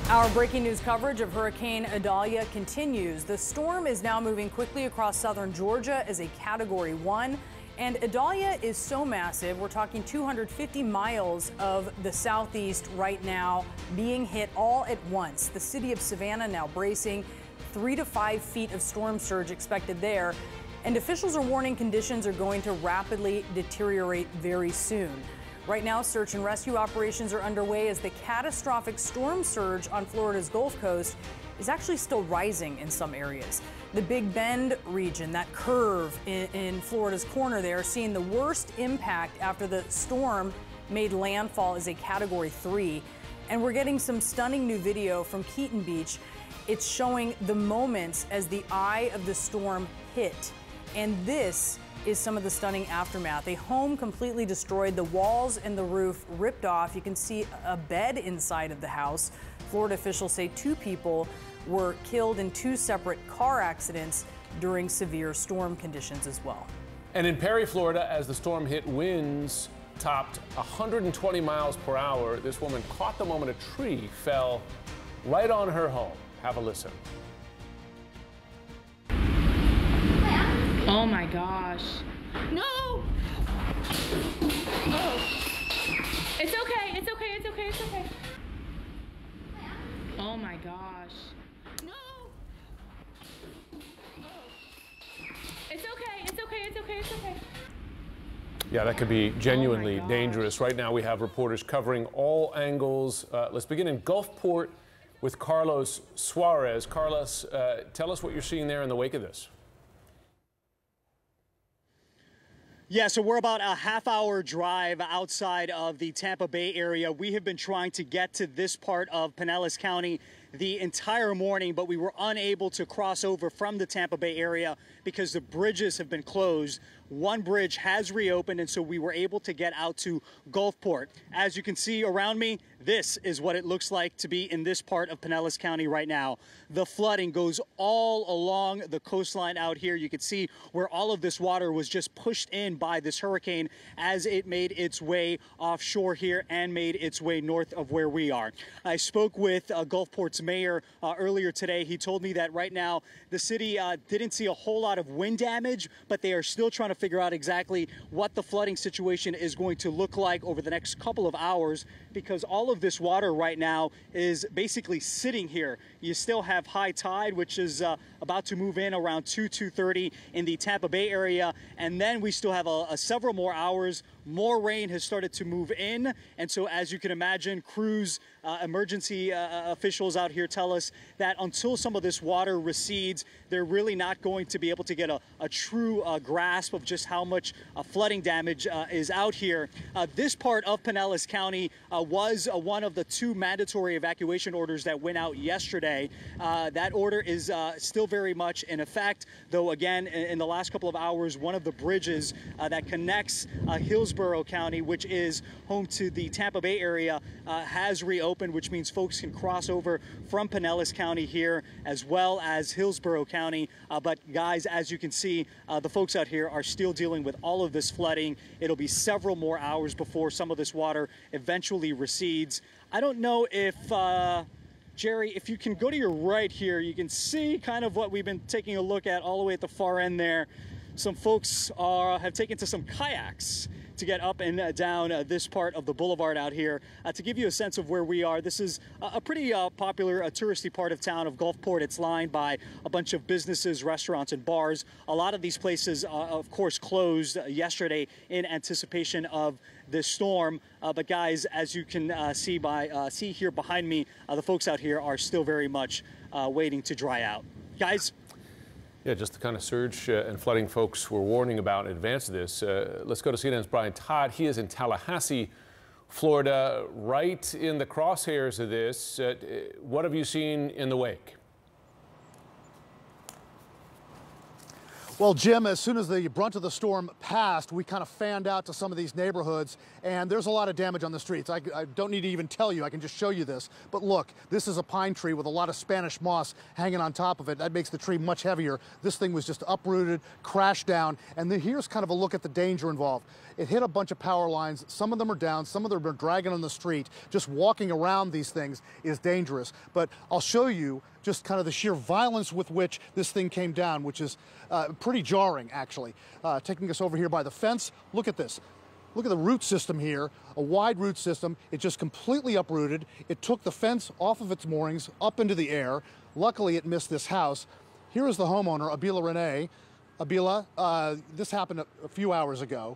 Our breaking news coverage of Hurricane Idalia continues. The storm is now moving quickly across southern Georgia as a Category 1. And Idalia is so massive, we're talking 250 miles of the southeast right now being hit all at once. The city of Savannah now bracing, 3 to 5 feet of storm surge expected there. And officials are warning conditions are going to rapidly deteriorate very soon. Right now, search and rescue operations are underway as the catastrophic storm surge on Florida's Gulf Coast is actually still rising in some areas. The Big Bend region, that curve in Florida's corner there, seeing the worst impact after the storm made landfall as a Category 3. And we're getting some stunning new video from Keaton Beach. It's showing the moments as the eye of the storm hit. And this is some of the stunning aftermath. A home completely destroyed, the walls and the roof ripped off. You can see a bed inside of the house. Florida officials say 2 people were killed in 2 separate car accidents during severe storm conditions as well. And in Perry, Florida, as the storm hit, winds topped 120 miles per hour. This woman caught the moment a tree fell right on her home. Have a listen. Oh my gosh. No! Oh. It's okay, it's okay, it's okay, it's okay. Oh my gosh. No! Oh. It's okay, it's okay, it's okay, it's okay. Yeah, that could be genuinely dangerous. Right now we have reporters covering all angles. Let's begin in Gulfport with Carlos Suarez. Carlos, tell us what you're seeing there in the wake of this. Yeah, so we're about a half-hour drive outside of the Tampa Bay area. We have been trying to get to this part of Pinellas County the entire morning, but we were unable to cross over from the Tampa Bay area because the bridges have been closed. One bridge has reopened, and so we were able to get out to Gulfport. As you can see around me, this is what it looks like to be in this part of Pinellas County right now. The flooding goes all along the coastline out here. You can see where all of this water was just pushed in by this hurricane as it made its way offshore here and made its way north of where we are. I spoke with Gulfport's mayor earlier today. He told me that right now the city didn't see a whole lot of wind damage, but they are still trying to figure out exactly what the flooding situation is going to look like over the next couple of hours, because all of this water right now is basically sitting here. You still have high tide, which is about to move in around 2:30 in the Tampa Bay area, and then we still have several more hours. More rain has started to move in, and so as you can imagine, crews, emergency officials out here tell us that until some of this water recedes, they're really not going to be able to get a true grasp of just how much flooding damage is out here. This part of Pinellas County was one of the 2 mandatory evacuation orders that went out yesterday. That order is still very much in effect, though again, in the last couple of hours, one of the bridges that connects Hillsborough County, which is home to the Tampa Bay area, has reopened, which means folks can cross over from Pinellas County here as well as Hillsborough County. But guys, as you can see, the folks out here are still dealing with all of this flooding. It'll be several more hours before some of this water eventually recedes. I don't know if Jerry, if you can go to your right here, you can see kind of what we've been taking a look at all the way at the far end there. Some folks have taken to some kayaks to get up and down this part of the boulevard out here. To give you a sense of where we are, this is a pretty popular touristy part of town of Gulfport. It's lined by a bunch of businesses, restaurants, and bars. A lot of these places, of course, closed yesterday in anticipation of this storm. But guys, as you can see here behind me, the folks out here are still very much waiting to dry out. Guys? Yeah, just the kind of surge and flooding folks were warning about in advance of this. Let's go to CNN's Brian Todd. He is in Tallahassee, Florida, right in the crosshairs of this. What have you seen in the wake? Well, Jim, as soon as the brunt of the storm passed, we kind of fanned out to some of these neighborhoods, and there's a lot of damage on the streets. I don't need to even tell you, I can just show you this. But look, this is a pine tree with a lot of Spanish moss hanging on top of it. That makes the tree much heavier. This thing was just uprooted, crashed down, and then here's kind of a look at the danger involved. It hit a bunch of power lines. Some of them are down, some of them are dragging on the street. Just walking around these things is dangerous. But I'll show you just kind of the sheer violence with which this thing came down, which is pretty jarring, actually. Taking us over here by the fence, look at this. Look at the root system here, a wide root system. It just completely uprooted. It took the fence off of its moorings, up into the air. Luckily, it missed this house. Here is the homeowner, Abila Renee. Abila, this happened a few hours ago.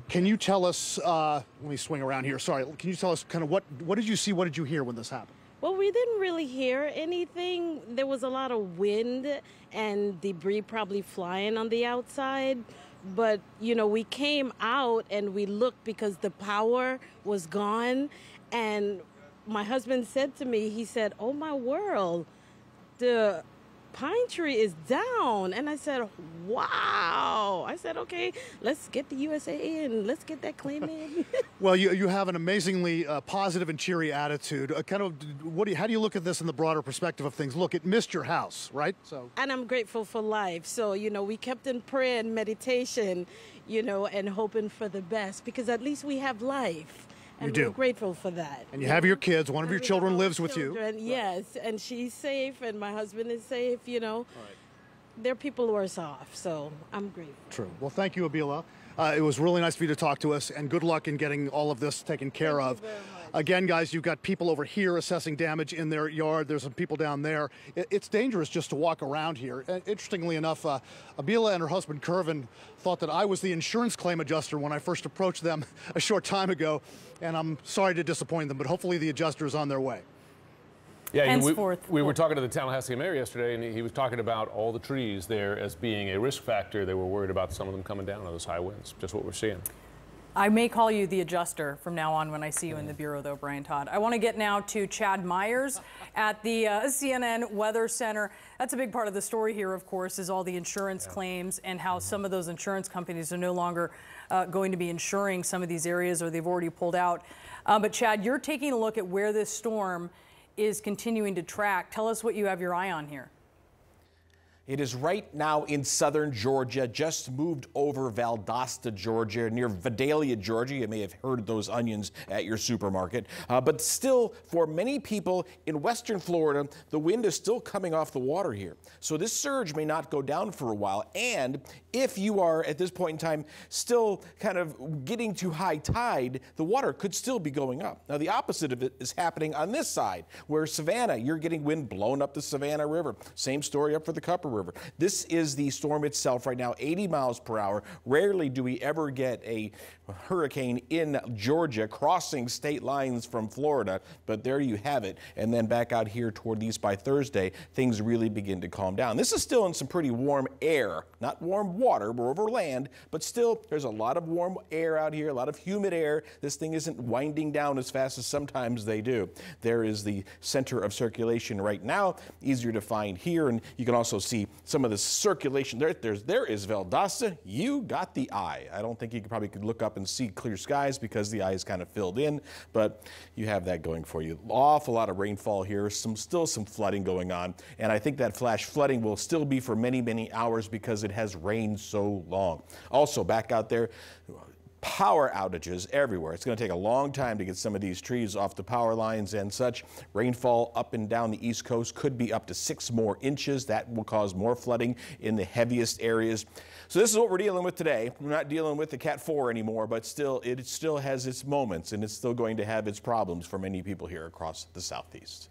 Can you tell us, let me swing around here, sorry. Can you tell us kind of what did you see, what did you hear when this happened? Well, we didn't really hear anything. There was a lot of wind and debris probably flying on the outside. But, you know, we came out and we looked because the power was gone. And my husband said to me, he said, "Oh, my world, the pine tree is down." And I said, wow. I said, okay, let's get the USA in. Let's get that claim in. Well, you have an amazingly positive and cheery attitude. How do you look at this in the broader perspective of things? Look, it missed your house, right? And I'm grateful for life. So, you know, we kept in prayer and meditation, you know, and hoping for the best because at least we have life. And we're grateful for that. And you have your kids. One of your children lives with you. Yes, and she's safe, and my husband is safe, you know. There are people worse off, so I'm grateful. True. Well, thank you, Abila. It was really nice for you to talk to us, and good luck in getting all of this taken care of. Again, guys, you've got people over here assessing damage in their yard. There's some people down there. It's dangerous just to walk around here. Interestingly enough, Abila and her husband, Kervin, thought that I was the insurance claim adjuster when I first approached them a short time ago, and I'm sorry to disappoint them, but hopefully the adjuster is on their way. Yeah, we were talking to the Tallahassee mayor yesterday, and he was talking about all the trees there as being a risk factor. They were worried about some of them coming down on those high winds, just what we're seeing. I may call you the adjuster from now on when I see you in the Bureau, though, Brian Todd. I want to get now to Chad Myers at the CNN Weather Center. That's a big part of the story here, of course, is all the insurance claims and how some of those insurance companies are no longer going to be insuring some of these areas, or they've already pulled out. But Chad, you're taking a look at where this storm is continuing to track. Tell us what you have your eye on here. It is right now in southern Georgia, just moved over Valdosta, Georgia, near Vidalia, Georgia. You may have heard those onions at your supermarket. But still, for many people in western Florida, the wind is still coming off the water here. So this surge may not go down for a while. And if you are, at this point in time, still kind of getting to high tide, the water could still be going up. Now, the opposite of it is happening on this side, where Savannah, you're getting wind blown up the Savannah River. Same story up for the Cupper River. This is the storm itself right now, 80 miles per hour. Rarely do we ever get a hurricane in Georgia crossing state lines from Florida, but there you have it. And then back out here toward the east by Thursday, things really begin to calm down. This is still in some pretty warm air, not warm water, we're over land, but still there's a lot of warm air out here, a lot of humid air. This thing isn't winding down as fast as sometimes they do. There is the center of circulation right now, easier to find here, and you can also see some of the circulation. There is Valdosta. You got the eye. I don't think you could look up and see clear skies because the eye is kind of filled in, but you have that going for you. Awful lot of rainfall here, still some flooding going on, and I think that flash flooding will still be for many, many hours because it has rained so long. Also, back out there, power outages everywhere. It's going to take a long time to get some of these trees off the power lines and such. Rainfall up and down the East Coast could be up to 6 more inches. That will cause more flooding in the heaviest areas. So this is what we're dealing with today. We're not dealing with the Cat 4 anymore, but still, it still has its moments, and it's still going to have its problems for many people here across the Southeast.